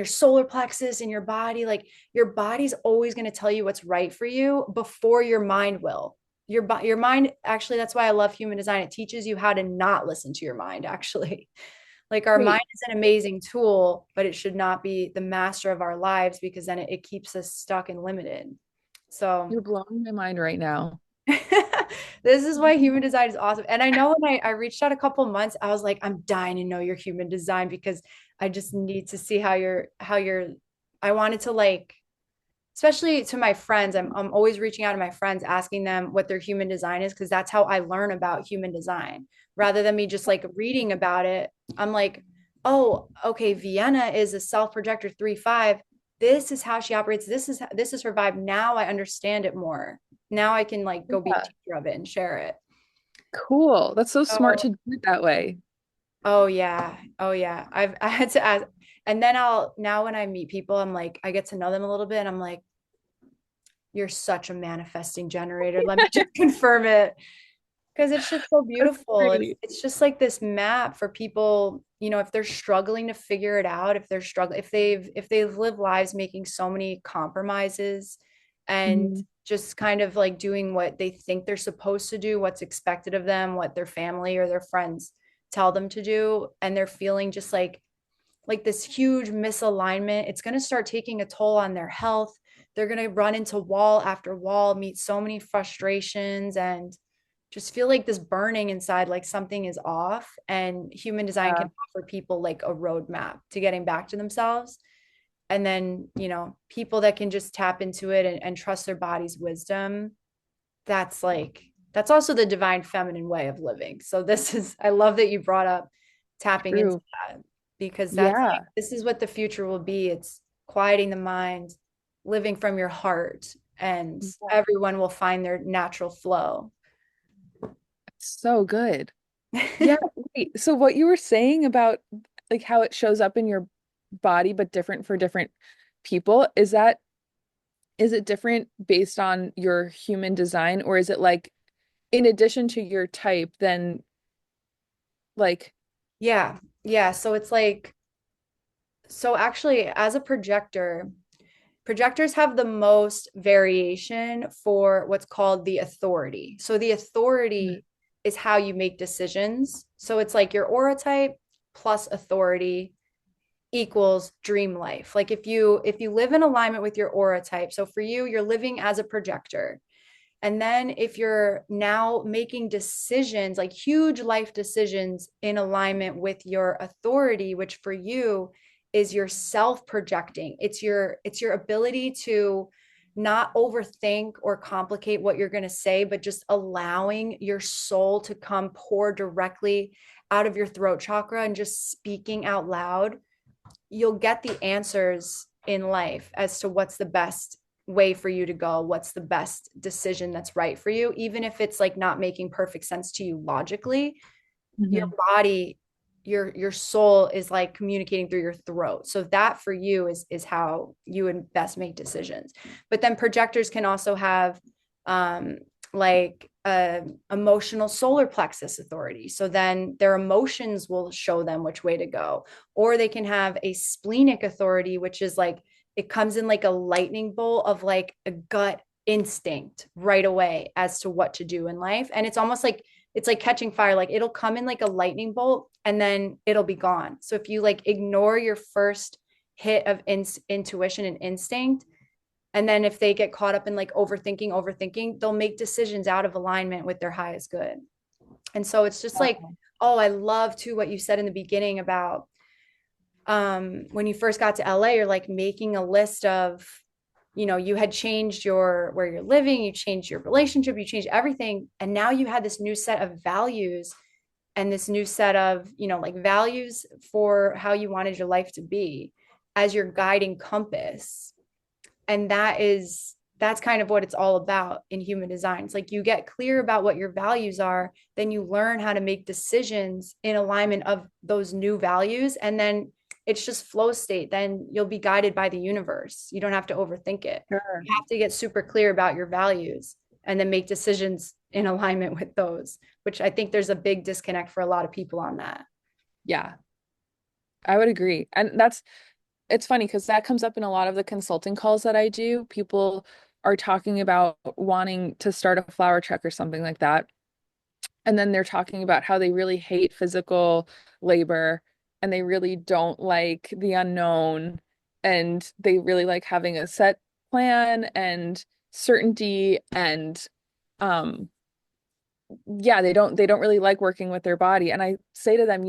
solar plexus in your body, like your body's always going to tell you what's right for you before your mind will. Your mind, actually, that's why I love human design. It teaches you how to not listen to your mind, actually. Like our mind Wait, is an amazing tool, but it should not be the master of our lives because then it keeps us stuck and limited. So you're blowing my mind right now. this is why human design is awesome. And I know when I reached out a couple months, I was like, I'm dying to know your human design because I just need to see how you're I wanted to like, especially to my friends, I'm always reaching out to my friends asking them what their human design is because that's how I learn about human design rather than me just like reading about it. I'm like, oh, okay, Vienna is a self projector 3-5. This is how she operates. This is her vibe. Now I understand it more. Now I can like go be a Yeah. teacher of it and share it. Cool. That's so smart Oh, to do it that way. oh yeah. Oh yeah. I had to ask. And then I'll now when I meet people, I'm like, I get to know them a little bit. And I'm like, you're such a manifesting generator. Let me just confirm it because it's just so That's beautiful. It's great. it's just like this map for people, if they're struggling to figure it out, if they're struggling, if they've lived lives making so many compromises and Mhm. just kind of like doing what they think they're supposed to do, what's expected of them, what their family or their friends tell them to do, and they're feeling just like this huge misalignment. It's going to start taking a toll on their health. They're going to run into wall after wall, meet so many frustrations, and just feel like this burning inside, like something is off. And human design Yeah. can offer people like a roadmap to getting back to themselves. And then, people that can just tap into it and trust their body's wisdom. That's also the divine feminine way of living. So I love that you brought up tapping into True. that because Yeah. this is what the future will be. It's quieting the mind, living from your heart, and Yeah. everyone will find their natural flow. So good. Yeah. Wait. So what you were saying about like how it shows up in your body, but different for different people, is it different based on your human design, or is it like in addition to your type, then like, Yeah. Yeah. So it's like, so actually, as a projector, projectors have the most variation for what's called the authority. So the authority is how you make decisions. So it's like your aura type plus authority equals dream life. Like if you live in alignment with your aura type, so for you, you're living as a projector. And then if you're now making decisions, like huge life decisions in alignment with your authority, which for you is your self projecting. It's your ability to not overthink or complicate what you're going to say, but just allowing your soul to come pour directly out of your throat chakra and just speaking out loud. You'll get the answers in life as to what's the best way for you to go, what's the best decision that's right for you, even if it's like not making perfect sense to you logically. Your Mhm. body, your soul is like communicating through your throat. So that for you is how you would best make decisions. But then projectors can also have um like emotional solar plexus authority. So then their emotions will show them which way to go. Or they can have a splenic authority, which is like it comes in like a lightning bolt of like a gut instinct right away as to what to do in life. And it's like catching fire. Like it'll come in like a lightning bolt and then it'll be gone. So if you like ignore your first hit of intuition and instinct, and then if they get caught up in like overthinking, they'll make decisions out of alignment with their highest good. And so it's just like, Wow. oh, I love too what you said in the beginning about when you first got to LA, you're like making a list of, you had changed your where you're living, you changed your relationship, you changed everything, and now you had this new set of values and this new set of, like values for how you wanted your life to be as your guiding compass. And that's kind of what it's all about in human design. It's like you get clear about what your values are, then you learn how to make decisions in alignment of those new values, and then it's just flow state. Then you'll be guided by the universe. You don't have to overthink it. Sure. You have to get super clear about your values and then make decisions in alignment with those, which I think there's a big disconnect for a lot of people on that. Yeah, I would agree. And it's funny because that comes up in a lot of the consulting calls that I do. People are talking about wanting to start a flower truck or something like that. And then they're talking about how they really hate physical labor and they really don't like the unknown and they really like having a set plan and certainty and um yeah, they don't really like working with their body. And I say to them,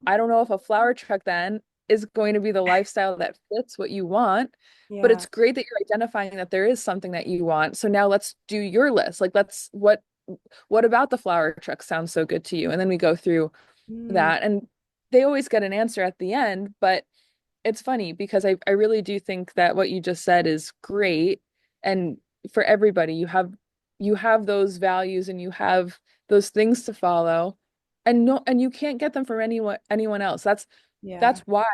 I don't know if a flower truck then is going to be the lifestyle that fits what you want. But Yeah. it's great that you're identifying that there is something that you want. So now let's do your list. Like let's what about the flower truck sounds so good to you? And then we go through Mm, that. And they always get an answer at the end, but it's funny because I really do think that what you just said is great. And for everybody, you have those values and you have those things to follow. And no, and you can't get them from anyone else. yeah. That's why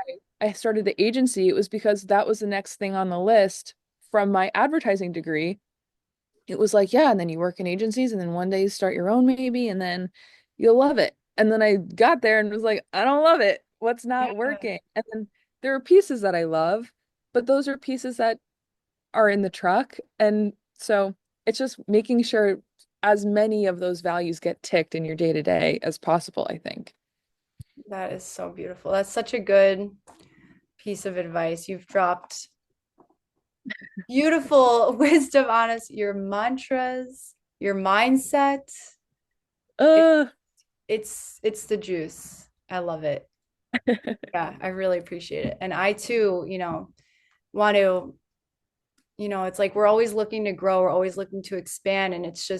I started the agency. It was because that was the next thing on the list from my advertising degree. It was like, yeah, and then you work in agencies, and then one day you start your own maybe, and then you'll love it. And then I got there and was like, I don't love it. What's not Yeah. working? And then there are pieces that I love, but those are pieces that are in the truck. And so it's just making sure as many of those values get ticked in your day to day as possible, I think. That is so beautiful. That's such a good piece of advice. You've dropped beautiful wisdom on us, your mantras, your mindset. It, Uh, it's the juice. I love it. Yeah, I really appreciate it. And I too, want to, it's like we're always looking to grow, we're always looking to expand. And it's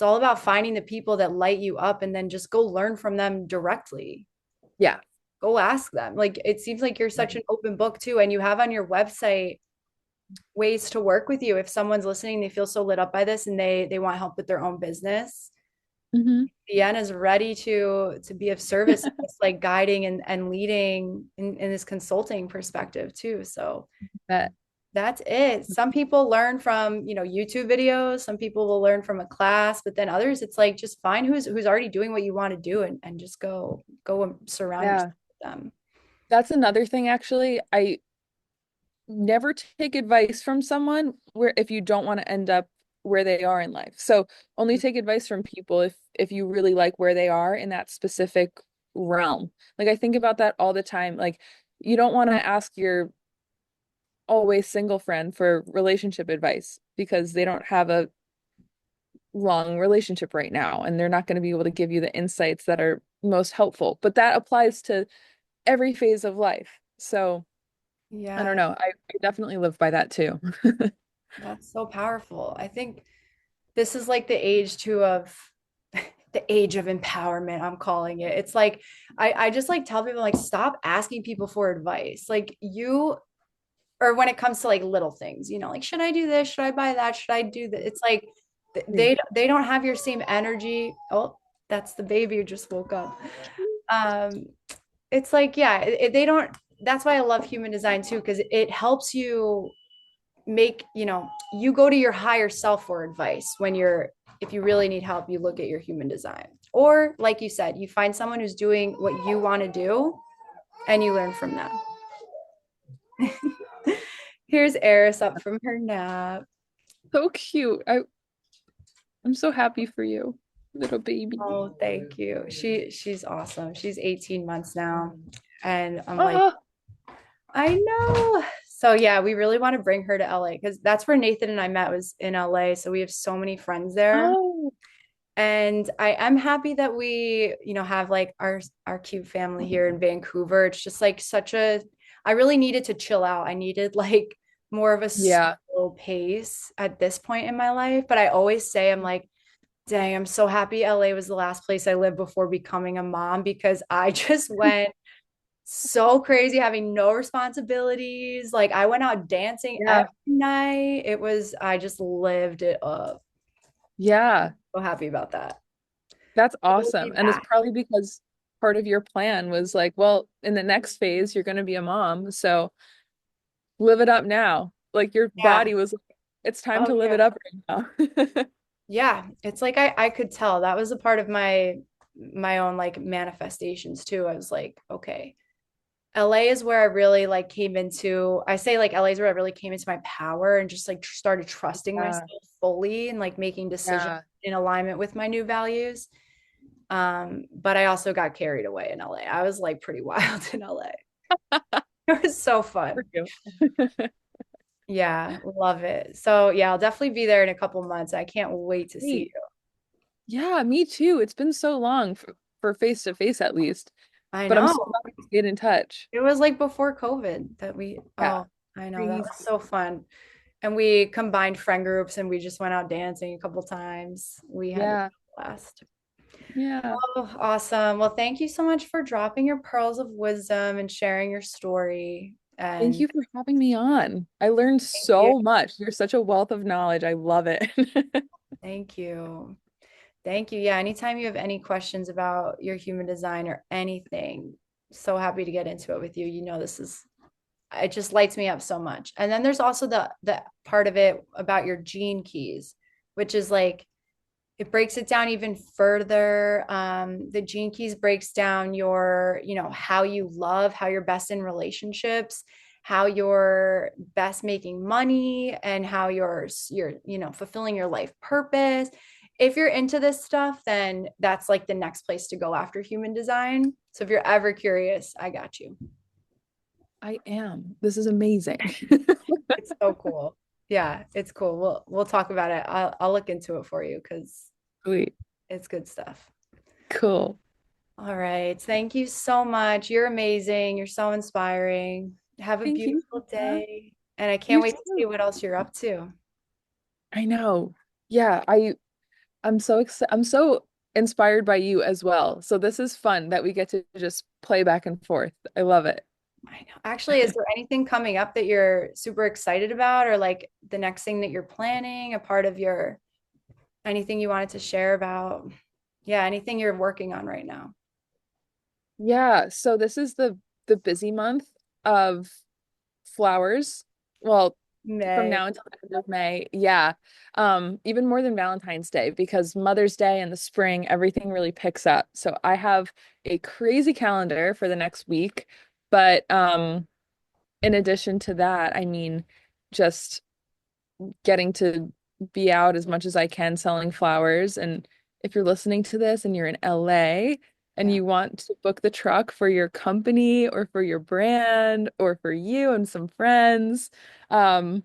all about finding the people that light you up and then just go learn from them directly. yeah. Go ask them. Like it seems like you're such Right. an open book too. And you have on your website ways to work with you. If someone's listening, they feel so lit up by this and they want help with their own business. Hmm. Vienna is ready to be of service, just like guiding and leading in this consulting perspective too. So But that's it. Some people learn from, YouTube videos, some people will learn from a class, but then others it's like just find who's already doing what you want to do and just go and surround yourself yeah, with them. that's another thing actually. I never take advice from someone where if you don't want to end up where they are in life. So only take advice from people if you really like where they are in that specific realm. Like I think about that all the time. Like you don't want to ask your always single friend for relationship advice because they don't have a long relationship right now and they're not going to be able to give you the insights that are most helpful. But that applies to every phase of life. So I don't Yeah, know. I definitely live by that too. that's so powerful. I think this is like the age too of the age of empowerment, I'm calling it. It's like I just like tell people like stop asking people for advice. Like you or when it comes to like little things, like should I do this? Should I buy that? Should I do that? It's like they don't have your same energy. Oh, that's the baby who just woke up. Um, it's like yeah, they don't. That's why I love human design too, because it helps you make you go to your higher self for advice when you're if you really need help you look at your human design or like you said you find someone who's doing what you want to do and you learn from them. Here's Eris up from her nap. So cute. I'm so happy for you, little baby. Oh, thank you. She's awesome. She's 18 months now and I'm like Oh, I know. So yeah, we really want to bring her to LA because that's where Nathan and I met was in LA, so we have so many friends there. oh, And I am happy that we, have like our cute family here in Vancouver. It's just like such a I really needed to chill out. I needed like more of a yeah. slow pace at this point in my life. But I always say I'm like, dang, I'm so happy LA was the last place I lived before becoming a mom because I just went so crazy having no responsibilities. Like I went out dancing every Yeah. night. I just lived it up. Yeah. So happy about that. That's We'll be awesome. And it's back. probably because part of your plan was like, well, in the next phase, you're going to be a mom. So live it up now. Like your Yeah. body was like, it's time Oh to live yeah. it up right now. Yeah. It's like I could tell that was a part of my own like manifestations too. I was like, okay, LA is where I really like came into I say like LA is where I really came into my power and just like started trusting myself Yeah. fully and like making decisions Yeah. in alignment with my new values. But I also got carried away in LA. I was like pretty wild in LA. It was so For fun. you. Yeah, love it. So yeah, I'll definitely be there in a couple months. I can't wait to see Great. you. Yeah, me too. It's been so long for face to face at least. I But I'm know. so glad get in touch. It was like before COVID that we, Yeah. oh, I know that was Crazy. so fun. And we combined friend groups and we just went out dancing a couple times. We had a Yeah. blast. Yeah. Oh, awesome. Well, thank you so much for dropping your pearls of wisdom and sharing your story. Thank And you for having me on. I learned thank you. so much. You're such a wealth of knowledge. I love it. Thank you. Thank you. Yeah, anytime you have any questions about your human design or anything, so happy to get into it with you. You know, this is it just lights me up so much. And then there's also the part of it about your gene keys, which is like it breaks it down even further. The gene keys breaks down your, how you love, how you're best in relationships, how you're best making money, and how you're, fulfilling your life purpose. If you're into this stuff, then that's like the next place to go after human design. So if you're ever curious, I got you. I am. This is amazing. It's so cool. Yeah, it's cool. We'll talk about it. I'll look into it for you because Sweet. it's good stuff. Cool. All right. Thank you so much. You're amazing. You're so inspiring. Have a Thank you, beautiful Hannah. day. And I can't You wait to see too. what else you're up to. I know. Yeah, I'm so excited. I'm so inspired by you as well. So this is fun that we get to just play back and forth. I love it. I know. Actually, is there anything coming up that you're super excited about, or like the next thing that you're planning, a part of your anything you wanted to share about? Yeah, anything you're working on right now? Yeah, so this is the busy month of flowers. Well, from May. now until the end of May. Yeah. Even more than Valentine's Day because Mother's Day in the spring, everything really picks up. So I have a crazy calendar for the next week. But in addition to that, I mean, just getting to be out as much as I can selling flowers. And if you're listening to this and you're in LA and Yeah. you want to book the truck for your company or for your brand or for you and some friends, um,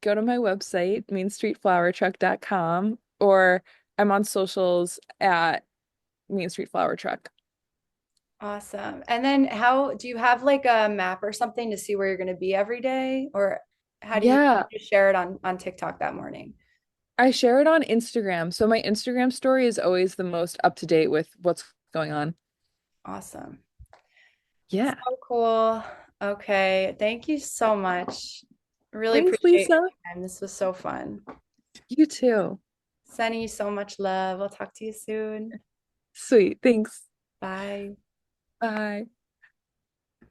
go to my website, mainstreetflowertruck.com, or I'm on socials at Main Street Flower Truck. Awesome. And then how do you have like a map or something to see where you're going to be every day? Or how do you Yeah, just share it on TikTok that morning? I share it on Instagram. So my Instagram story is always the most up to date with what's going on. Awesome. Yeah. So cool. Okay. Thank you so much. Really Thanks, appreciate Lisa. your time. This was so fun. You too. Sending you so much love. I'll talk to you soon. Sweet. Thanks. Bye. Bye.